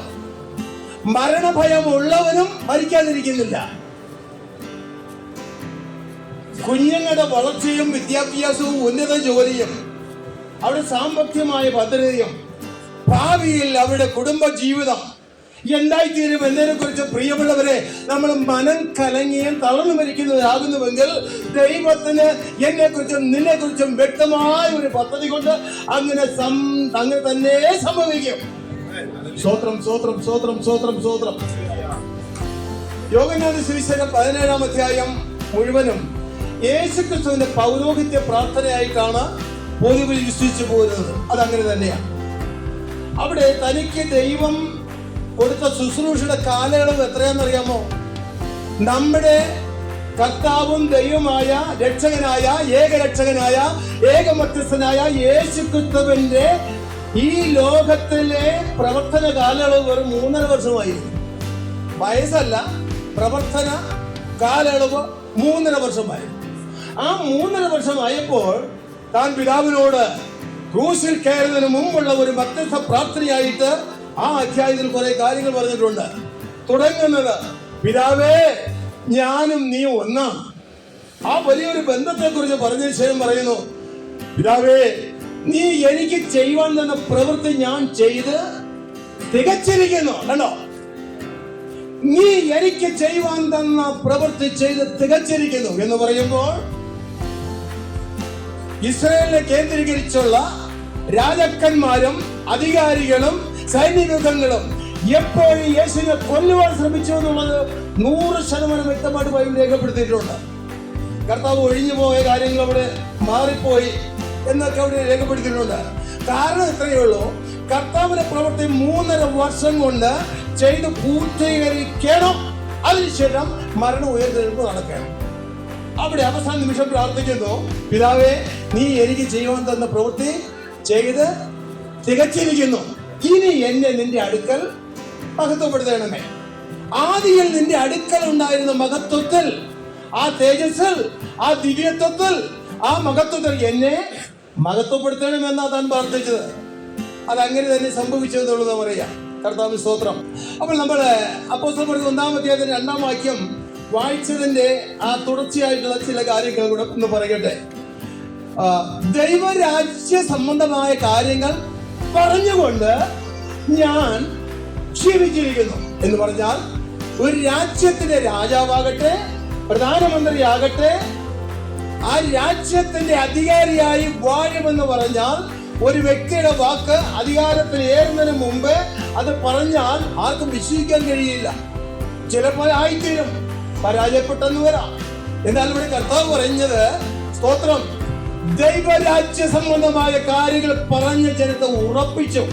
മരണഭയമുള്ളവനും മരിക്കാതിരിക്കുന്നില്ല. കുഞ്ഞുങ്ങളുടെ വളർച്ചയും വിദ്യാഭ്യാസവും ഉന്നത ജോലിയും അവരുടെ സാമ്പത്തികമായ ഭദ്രതയും ഭാവിയിൽ അവരുടെ കുടുംബ ജീവിതം എന്തായിത്തീരും എന്നതിനെ കുറിച്ച് പ്രിയമുള്ളവരെ നമ്മൾ മനം കലങ്ങിയും തളർന്നു മരിക്കുന്നവരാകുന്നുവെങ്കിൽ ദൈവത്തിന് എന്നെ കുറിച്ചും നിന്നെ കുറിച്ചും വ്യക്തമായ ഒരു പദ്ധതി കൊണ്ട് അങ്ങനെ തന്നെ സംഭവിക്കും. സ്തോത്രം സ്തോത്രം സ്തോത്രം സ്തോത്രം സ്തോത്രം. യോഹന്നാന്റെ സുവിശേഷം 17-ാം അധ്യായം മുഴുവനും യേശുക്രിസ്തുവിന്റെ പൗരോഹിത്യ പ്രാർത്ഥനയായിട്ടാണ് പൊതുവിൽ വിശ്വസിച്ചു പോരുന്നത്. അതങ്ങനെ തന്നെയാണ്. അവിടെ തനിക്ക് ദൈവം കൊടുത്ത ശുശ്രൂഷയുടെ കാലയളവ് എത്രയാണെന്നറിയാമോ? നമ്മുടെ കർത്താവും ദൈവമായ രക്ഷകനായ ഏകരക്ഷകനായ ഏകമധ്യസ്ഥനായ യേശുക്രിസ്തുവിന്റെ ഈ ലോകത്തിലെ പ്രവർത്തന കാലയളവ് വെറും 3.5 വർഷമായിരുന്നു. വയസ്സല്ല, പ്രവർത്തന കാലയളവ് 3.5 വർഷമായിരുന്നു. ആ 3.5 വർഷമായപ്പോൾ താൻ പിതാവിനോട് ക്രൂശിൽ കയറുന്നതിന് മുമ്പുള്ള ഒരു മധ്യസ്ഥ പ്രാർത്ഥനയായിട്ട് ആ അധ്യായത്തിൽ കുറെ കാര്യങ്ങൾ പറഞ്ഞിട്ടുണ്ട്. തുടങ്ങുന്നത് പിതാവേ ഞാനും നീ ഒന്നാണ്. ആ വലിയൊരു ബന്ധത്തെ കുറിച്ച് പറഞ്ഞതിന് ശേഷം പറയുന്നു, പിതാവേ നീ എനിക്ക് ചെയ്യുവാൻ തന്ന പ്രവൃത്തി ഞാൻ ചെയ്ത് തികച്ചിരിക്കുന്നു. കണ്ടോ, നീ എനിക്ക് ചെയ്യുവാൻ തന്ന പ്രവൃത്തി ചെയ്ത് തികച്ചിരിക്കുന്നു എന്ന് പറയുമ്പോൾ ഇസ്രായേലിനെ കേന്ദ്രീകരിച്ചുള്ള രാജാക്കന്മാരും അധികാരികളും സൈനികങ്ങളും എപ്പോഴും യേശുവിനെ കൊല്ലുവാൻ ശ്രമിച്ചു എന്നുള്ളത് 100% വ്യക്തമായിട്ട് ബൈബിൾ രേഖപ്പെടുത്തിയിട്ടുണ്ട്. കർത്താവ് ഒഴിഞ്ഞു പോയ കാര്യങ്ങൾ അവിടെ മാറിപ്പോയി എന്നൊക്കെ അവിടെ രേഖപ്പെടുത്തിയിട്ടുണ്ട്. കാരണം ഇത്രയേ ഉള്ളൂ, കർത്താവിന്റെ പ്രവൃത്തി 3.5 വർഷം കൊണ്ട് ചെയ്ത് പൂർത്തീകരിക്കണം. അതിനുശേഷം മരണം ഉയർത്തെഴുന്നേൽപ്പ് നടക്കണം. അവിടെ അവസാന നിമിഷം പ്രാർത്ഥിക്കുന്നു, പിതാവേ നീ എനിക്ക് ചെയ്യുവാൻ തന്ന പ്രവൃത്തി ചെയ്ത് തികച്ചിരിക്കുന്നു. ഇനി എന്നെ നിന്റെ അടുക്കൽ മഹത്വപ്പെടുത്തണമേ. ആദിയിൽ നിന്റെ അടുക്കൽ ഉണ്ടായിരുന്ന മഹത്വത്തിൽ, ആ തേജസ്സിൽ, ആ ദിവ്യത്വത്തിൽ, ആ മഹത്വത്തിൽ എന്നെ മഹത്വപ്പെടുത്തണമെന്നാ താൻ പ്രാർത്ഥിച്ചത്. അതങ്ങനെ തന്നെ സംഭവിച്ചതെന്നുള്ളത് പറയാം. കർത്താവിന് സ്തോത്രം. അപ്പോൾ നമ്മൾ അപ്പോസ്തലപ്രവൃത്തി 1-ാം അധ്യായത്തിന്റെ 2-ാം വാക്യം വായിച്ചതിന്റെ ആ തുടർച്ചയായിട്ടുള്ള ചില കാര്യങ്ങൾ കൂടെ ഒന്ന് പറയട്ടെ. ദൈവരാജ്യ സംബന്ധമായ കാര്യങ്ങൾ പറഞ്ഞുകൊണ്ട് ഞാൻ ജീവിച്ചിരിക്കുന്നു എന്ന് പറഞ്ഞാൽ, ഒരു രാജ്യത്തിന്റെ രാജാവാകട്ടെ, പ്രധാനമന്ത്രിയാകട്ടെ, ആ രാജ്യത്തിന്റെ അധികാരിയായി വാഴുമെന്ന് പറഞ്ഞാൽ ഒരു വ്യക്തിയുടെ വാക്ക് അധികാരത്തിൽ ഏറുന്നതിന് മുമ്പ് അത് പറഞ്ഞാൽ ആർക്കും വിശ്വസിക്കാൻ കഴിയില്ല. ചിലപ്പോൾ ആയിത്തീരും, പരാജയപ്പെട്ടെന്ന് വരാം. എന്നാൽ ഇവിടെ കർത്താവ് പറഞ്ഞത്, സ്തോത്രം, ദൈവരാജ്യ സംബന്ധമായ കാര്യങ്ങൾ പറഞ്ഞ് ജനത്തെ ഉറപ്പിച്ചു.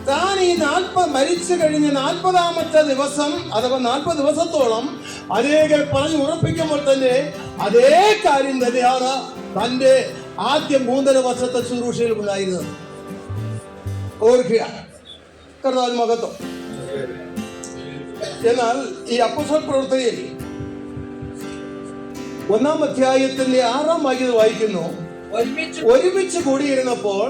താൻ ഈ മരിച്ചു കഴിഞ്ഞ 40-ാമത്തെ ദിവസം അഥവാ 40 ദിവസത്തോളം അനേകർ പറഞ്ഞ് ഉറപ്പിക്കുമ്പോൾ തന്നെ അതേ കാര്യം തന്നെയാണ് തന്റെ ആദ്യ 3.5 വർഷത്തെ ശുശ്രൂഷയിൽ ഉണ്ടായിരുന്നത്. ഓർക്കുക, കർത്താവിന് മഹത്വം. എന്നാൽ ഈ അപ്പോസ്തല പ്രവൃത്തിയിൽ 1-ാം അധ്യായത്തിന്റെ 6-ാം വാക്യം വായിക്കുന്നു, ഒരുമിച്ച് കൂടിയിരുന്നപ്പോൾ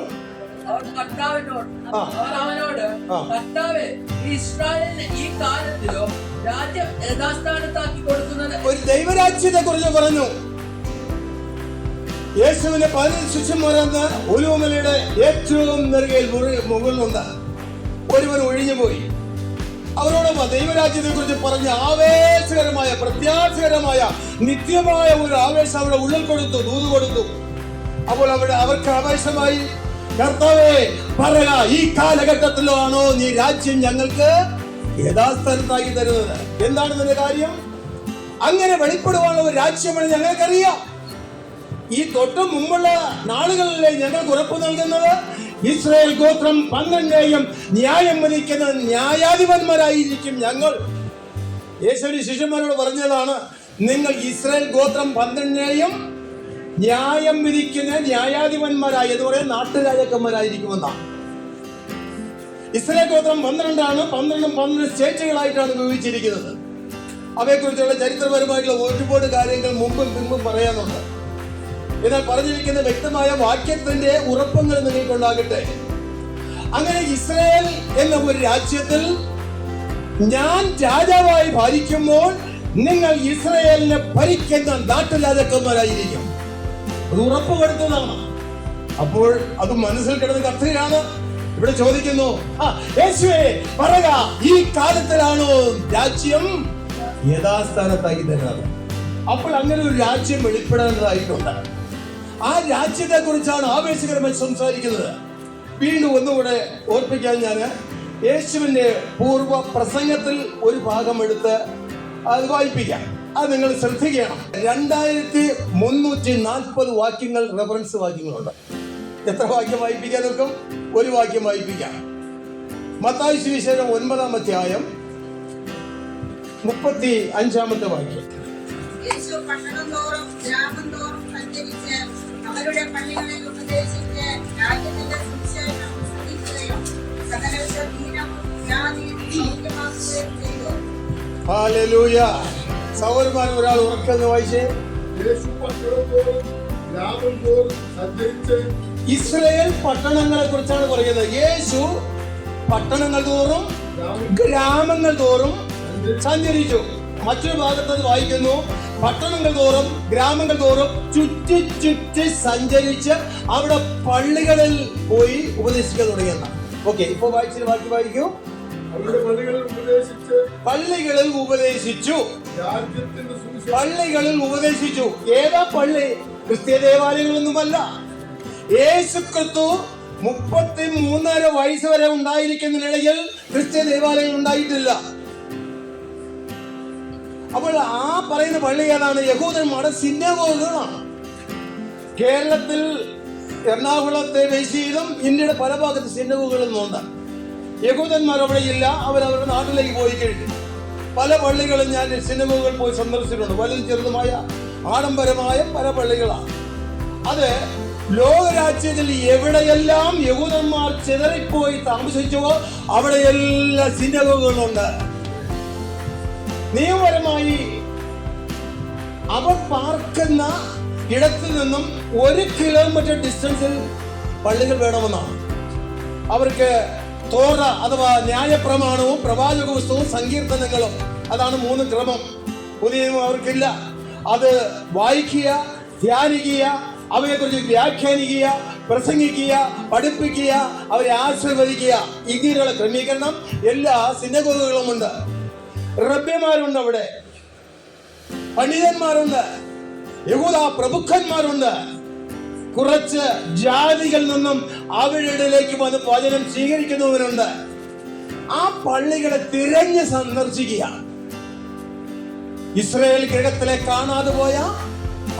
ഒരു ദൈവരാജ്യത്തെ കുറിച്ച് പറഞ്ഞു. യേശുവിന്റെ 15 ശിഷ്യന്മാരെന്ന് ഒലിവുമലയുടെ ഏറ്റവും നെറുകയിൽ മുകളിലുണ്ട്. ഒരുവൻ ഒഴിഞ്ഞുപോയി. അവരോട് ദൈവരാജ്യത്തെ കുറിച്ച് പറഞ്ഞ് ആവേശകരമായ, പ്രത്യാശകരമായ, നിത്യമായ ഒരു ആവേശം അവിടെ ഉള്ളിൽ കൊടുത്തു, ദൂത് കൊടുത്തു. അപ്പോൾ അവർക്ക് ആവേശമായി, കർത്താവേ പറയുക, ഈ കാലഘട്ടത്തിലാണോ നീ രാജ്യം ഞങ്ങൾക്ക് യഥാസ്ഥാനത്താക്കി തരുന്നത്? എന്താണ് ഇതിന്റെ കാര്യം? അങ്ങനെ വെളിപ്പെടുവാനുള്ള ഒരു രാജ്യമാണ് ഞങ്ങൾക്കറിയാം. ഈ തൊട്ട് മുമ്പുള്ള നാളുകളിലെ ഞങ്ങൾക്ക് ഉറപ്പ് നൽകുന്നത് ഇസ്രായേൽ ഗോത്രം 12 ന്യായം വിധിക്കുന്ന ന്യായാധിപന്മാരായിരിക്കും ഞങ്ങൾ. യേശുവിന്റെ ശിഷ്യന്മാരോട് പറഞ്ഞതാണ്, നിങ്ങൾ ഇസ്രായേൽ ഗോത്രം 12 ന്യായം വിധിക്കുന്ന ന്യായാധിപന്മാരായി എന്ന് പറയാൻ നാട്ടുരാജാക്കന്മാരായിരിക്കുമെന്നാണ്. ഇസ്രായേൽ ഗോത്രം 12 ആണ്. 12 സ്റ്റേറ്റുകളായിട്ടാണ് വിഭജിച്ചിരിക്കുന്നത്. അവയെക്കുറിച്ചുള്ള ചരിത്രപരമായിട്ടുള്ള ഒരുപാട് കാര്യങ്ങൾ മുമ്പും പിമ്പും പറയാനുണ്ട്. എന്നാൽ പറഞ്ഞിരിക്കുന്ന വ്യക്തമായ വാക്യത്തിന്റെ ഉറപ്പുകൾ നിങ്ങൾക്കുണ്ടാകട്ടെ. അങ്ങനെ ഇസ്രായേൽ എന്ന ഒരു രാജ്യത്തിൽ ഞാൻ രാജാവായി ഭരിക്കുമ്പോൾ നിങ്ങൾ ഇസ്രായേലിനെ ഭരിക്കുന്ന നാട്ടുരാജാക്കന്മാരായിരിക്കും. അത് ഉറപ്പ് കൊടുത്തതാണ്. അപ്പോൾ അത് മനസ്സിൽ കിടന്ന് കത്തുകയാണ്. ഇവിടെ ചോദിക്കുന്നു, യേശുവേ പറയുക, ഈ കാലത്തിലാണോ രാജ്യം യഥാസ്ഥാനത്തായി തരുന്നത്? അപ്പോൾ അങ്ങനെ ഒരു രാജ്യം വെളിപ്പെടേണ്ടതായിട്ടുണ്ട്. ആ രാജ്യത്തെ കുറിച്ചാണ് ആവേശകരമായി സംസാരിക്കുന്നത്. വീണ്ടും ഒന്നുകൂടെ ഓർപ്പിക്കാൻ ഞാൻ യേശുവിന്റെ പൂർവ്വ പ്രസംഗത്തിൽ ഒരു ഭാഗം എടുത്ത് അത് വായിപ്പിക്കാം. അത് നിങ്ങൾ ശ്രദ്ധിക്കണം. 2340 വാക്യങ്ങൾ, റെഫറൻസ് വാക്യങ്ങളുണ്ട്. എത്ര വാക്യം വായിപ്പിക്കാൻ നോക്കും? ഒരു വാക്യം വായിപ്പിക്കാം. മത്തായി സുവിശേഷം 9-ാം അധ്യായം 35-ാമത്തെ വാക്യം. യേശു പട്ടണം തോറും ഗ്രാമം തോറും സഞ്ചരിച്ച് അവരുടെ പള്ളികളിൽ ഉപദേശിച്ച് രാജ്യത്തിന്റെ സുവിശേഷം പ്രസംഗിക്കുകയും സകലവിധ ദീനവും വ്യാധിയും സൗഖ്യമാക്കുകയും ചെയ്തു. ഹല്ലേലൂയ. സഹോദരന്മാർ, ഒരാൾ ഉറക്കെന്ന് വായിച്ചേ. യേശു പട്ടണം തോറും ഗ്രാമം തോറും സഞ്ചരിച്ച്. ഇസ്രായേൽ പട്ടണങ്ങളെ കുറിച്ചാണ് പറയുന്നത്. യേശു പട്ടണങ്ങൾ തോറും ഗ്രാമങ്ങൾ തോറും സഞ്ചരിച്ചു. മറ്റൊരു ഭാഗത്ത് അത് വായിക്കുന്നു, പട്ടണങ്ങൾ തോറും ഗ്രാമങ്ങൾ തോറും ചുറ്റി ചുറ്റി സഞ്ചരിച്ച് അവിടെ പള്ളികളിൽ പോയി ഉപദേശിക്കാൻ തുടങ്ങിയെന്ന. ഓക്കെ, ഇപ്പൊ വായിച്ചിട്ട് ബാക്കി വായിക്കൂ. അവരുടെ പള്ളികളിൽ ഉപദേശിച്ച്. പള്ളികളിൽ ഉപദേശിച്ചു. രാജ്യത്തിന്റെ സുവിശേഷം. പള്ളികളിൽ ഉപദേശിച്ചു. ഏതാ പള്ളി? ക്രിസ്തീയ ദേവാലയങ്ങളൊന്നുമല്ല. യേശു ക്രിസ്തു 33.5 വയസ്സ് വരെ ഉണ്ടായിരിക്കുന്നതിനിടയിൽ ക്രിസ്തീയ ദേവാലയങ്ങൾ ഉണ്ടായിട്ടില്ല. അപ്പോൾ ആ പറയുന്ന പള്ളി ഏതാണ്? യഹൂദന്മാരുടെ സിനഗോഗുകളാണ്. കേരളത്തിൽ എറണാകുളത്തെ ബേസ് ചെയ്തും ഇന്ത്യയുടെ പല ഭാഗത്ത് സിനഗോഗുകളൊന്നുണ്ട്. യഹൂദന്മാർ അവിടെ ഇല്ല, അവരവരുടെ നാട്ടിലേക്ക് പോയി കഴിഞ്ഞു. പല പള്ളികളും ഞാൻ സിനഗോഗുകൾ പോയി സന്ദർശിച്ചിട്ടുണ്ട്. വലുതും ചെറുതുമായ ആഡംബരമായ പല പള്ളികളാണ്. അത് ലോകരാജ്യത്തിൽ എവിടെയെല്ലാം യഹൂദന്മാർ ചിതറിപ്പോയി താമസിച്ചുവോ അവിടെയെല്ലാം സിനഗോഗുകളുണ്ട്. നിയമപരമായി അവർ പാർക്കുന്ന ഇടത്തിൽ നിന്നും 1 കിലോമീറ്റർ ഡിസ്റ്റൻസിൽ പള്ളികൾ വേണമെന്നാണ്. അവർക്ക് തോറ അഥവാ ന്യായപ്രമാണവും പ്രവാചക പുസ്തകവും സങ്കീർത്തനങ്ങളും, അതാണ് 3 ക്രമം. പുതിയ നിയമം അവർക്കില്ല. അത് വായിക്കുക, ധ്യാനിക്കുക, അവയെക്കുറിച്ച് വ്യാഖ്യാനിക്കുക, പ്രസംഗിക്കുക, പഠിപ്പിക്കുക, അവരെ ആശീർവദിക്കുക, ഇങ്ങനെയുള്ള ക്രമീകരണം എല്ലാ സിനഗോഗുകളുമുണ്ട്. റബ്ബിമാരുണ്ട്, അവിടെ പണ്ഡിതന്മാരുണ്ട്, യഹൂദ പ്രഭുക്കന്മാരുണ്ട്. കുറച്ച് ജാതികളിൽ നിന്നും അവരുടെ ഇടയിലേക്ക് വന്ന് വചനം സ്വീകരിക്കുന്നവരുണ്ട്. ആ പള്ളികളെ തിരഞ്ഞ് സന്ദർശിക്കുക. ഇസ്രായേൽ ഗൃഹത്തിലെ കാണാതെ പോയ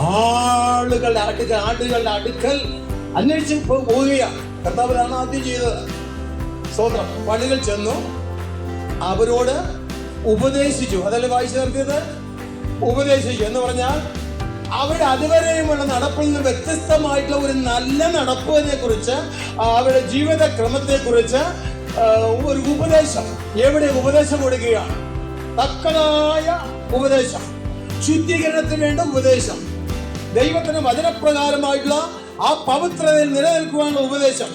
ആടുകളുടെ അടുക്കൽ അന്വേഷിച്ച് പോവുകയാണ്. കർത്താവിലാണ് ആദ്യം ചെയ്തത്. സ്വന്തം പള്ളികൾ ചെന്നു, അവരോട് ഉപദേശിച്ചു. അതല്ലേ വായിച്ചു നിർത്തിയത്? ഉപദേശിച്ചു എന്ന് പറഞ്ഞാൽ അവരുടെ അതുവരെയുമുള്ള നടപ്പിൽ നിന്ന് വ്യത്യസ്തമായിട്ടുള്ള ഒരു നല്ല നടപ്പിനെ കുറിച്ച്, അവരുടെ ജീവിത ക്രമത്തെ കുറിച്ച് ഒരു ഉപദേശം. എവിടെ ഉപദേശം കൊടുക്കുകയാണ്? തക്കതായ ഉപദേശം, ശുദ്ധീകരണത്തിന് വേണ്ട ഉപദേശം, ദൈവത്തിന് വചനപ്രകാരമായിട്ടുള്ള ആ പവിത്രതയിൽ നിലനിൽക്കുവാനുള്ള ഉപദേശം,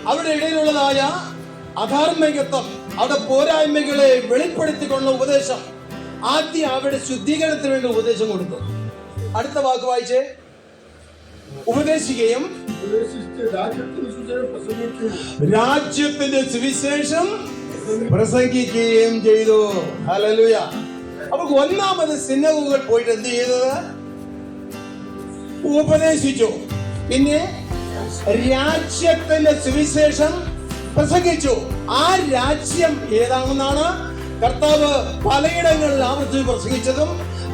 അവരുടെ ഇടയിലുള്ളതായ അധാർമികത്വം, അവിടെ പോരായ്മകളെ വെളിപ്പെടുത്തിക്കൊണ്ടുള്ള ഉപദേശം. ആദ്യം അവരുടെ ശുദ്ധീകരണത്തിന് വേണ്ടി ഉപദേശം കൊടുത്തു. അടുത്ത വാക്ക് വായിച്ചേ. ഉപദേശിക്കുകയും രാജ്യത്തിന്റെ സുവിശേഷം പ്രസംഗിക്കുകയും ചെയ്തു. ഹല്ലേലൂയ. അപ്പൊ ഒന്നാമത് സിനഗോഗുകൾ പോയിട്ട് എന്ത് ചെയ്തത്? ഉപദേശിച്ചു. പിന്നെ രാജ്യത്തിന്റെ സുവിശേഷം പ്രസംഗിച്ചു. ആ രാജ്യം ഏതാണെന്നാണ് കർത്താവ് പലയിടങ്ങളിൽ ആവർത്തിച്ച് പ്രസംഗിച്ചതും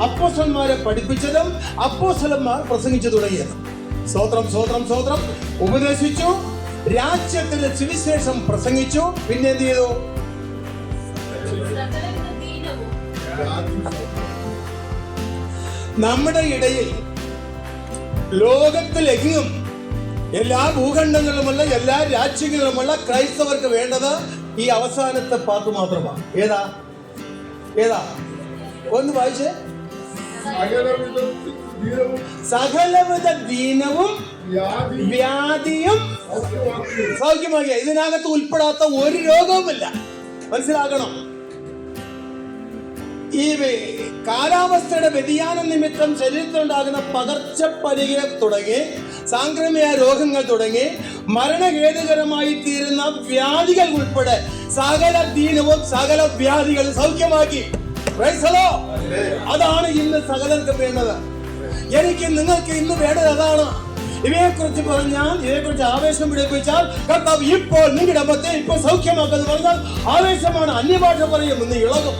അപ്പോസ്തലന്മാരെ പഠിപ്പിച്ചതും അപ്പോസ്തലന്മാർ പ്രസംഗിച്ചു തുടങ്ങിയതും. സ്തോത്രം, സ്തോത്രം, സ്തോത്രം. ഉപദേശിച്ചു, രാജ്യത്തിന്റെ സുവിശേഷം പ്രസംഗിച്ചു. പിന്നെ എന്ത് ചെയ്തു? നമ്മുടെ ഇടയിൽ ലോകത്തിലെങ്ങും എല്ലാ ഭൂഖണ്ഡങ്ങളിലുമുള്ള എല്ലാ രാജ്യങ്ങളിലുമുള്ള ക്രൈസ്തവർക്ക് വേണ്ടത് ഈ അവസാനത്തെ പാട്ട് മാത്രമാണ്. ഏതാ? ഒന്ന് വായിച്ചേ. സകലവിധ ദീനവും വ്യാധിയും സൗഖ്യമാക്കി. സൗഖ്യമാക്കിയ. ഇതിനകത്ത് ഉൾപ്പെടാത്ത ഒരു രോഗവുമില്ല. മനസ്സിലാക്കണം. ഈ കാലാവസ്ഥയുടെ വ്യതിയാനം നിമിത്തം ശരീരത്തിലുണ്ടാകുന്ന പകർച്ചപ്പനികൾ തുടങ്ങി സാംക്രമിക രോഗങ്ങൾ തുടങ്ങി മരണഹേതുകരമായി തീരുന്ന വ്യാധികൾ ഉൾപ്പെടെ സകല ദീനവും സകല വ്യാധികളും സൗഖ്യമാക്കി. Praise the Lord. അതാണ് ഇന്ന് സകലർക്കും വേണ്ടത്. എനിക്ക് നിങ്ങൾക്ക് ഇന്ന് വേണ്ടത് അതാണ്. ഇവയെക്കുറിച്ച് പറഞ്ഞാൽ, ഇവയെക്കുറിച്ച് ആവേശം പിടിപ്പിച്ചാൽ കർത്താവ് ഇപ്പോൾ നിങ്ങളുടെ മധ്യേ ഇപ്പോൾ സൗഖ്യമാക്കുന്നത് പറഞ്ഞാൽ ആവേശമാണ്. അന്യഭാഷ പറയും, ഇന്ന് ഇളകും.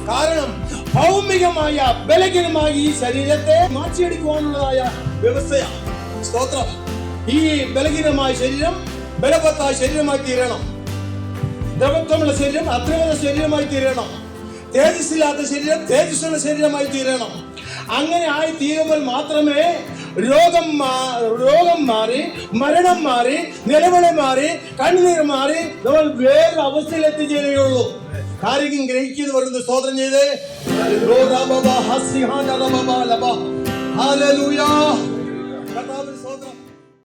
കാരണം ഭൗമികമായ ബലഹീനമായ ഈ ശരീരത്തെ മാറ്റിയെടുക്കുവാനുള്ളതായ വ്യവസ്ഥയാണ്. സ്തോത്രം. ഈ ബലഹീനമായ ശരീരം ബലവത്തായ ശരീരമായി തീരണം. ദ്രവത്വമുള്ള ശരീരം അദ്രവത ശരീരമായി തീരണം. തേജസ്സില്ലാത്ത ശരീരം തേജസ്സുള്ള ശരീരമായി തീരണം. അങ്ങനെ ആയി തീരുമ്പോൾ മാത്രമേ രോഗം മാറി, മരണം മാറി, നിലവിളി മാറി, കണ്ണുനീർ മാറി നമ്മൾ വേറൊരു അവസ്ഥയിൽ എത്തിച്ചേരുകയുള്ളൂ. കാര്യങ്ങൾ ഗ്രഹിക്കുന്നു പറയുന്നത് സ്തോത്രം ചെയ്ത് ഹല്ലേലൂയ. കർത്താവിന് സ്തോത്രം.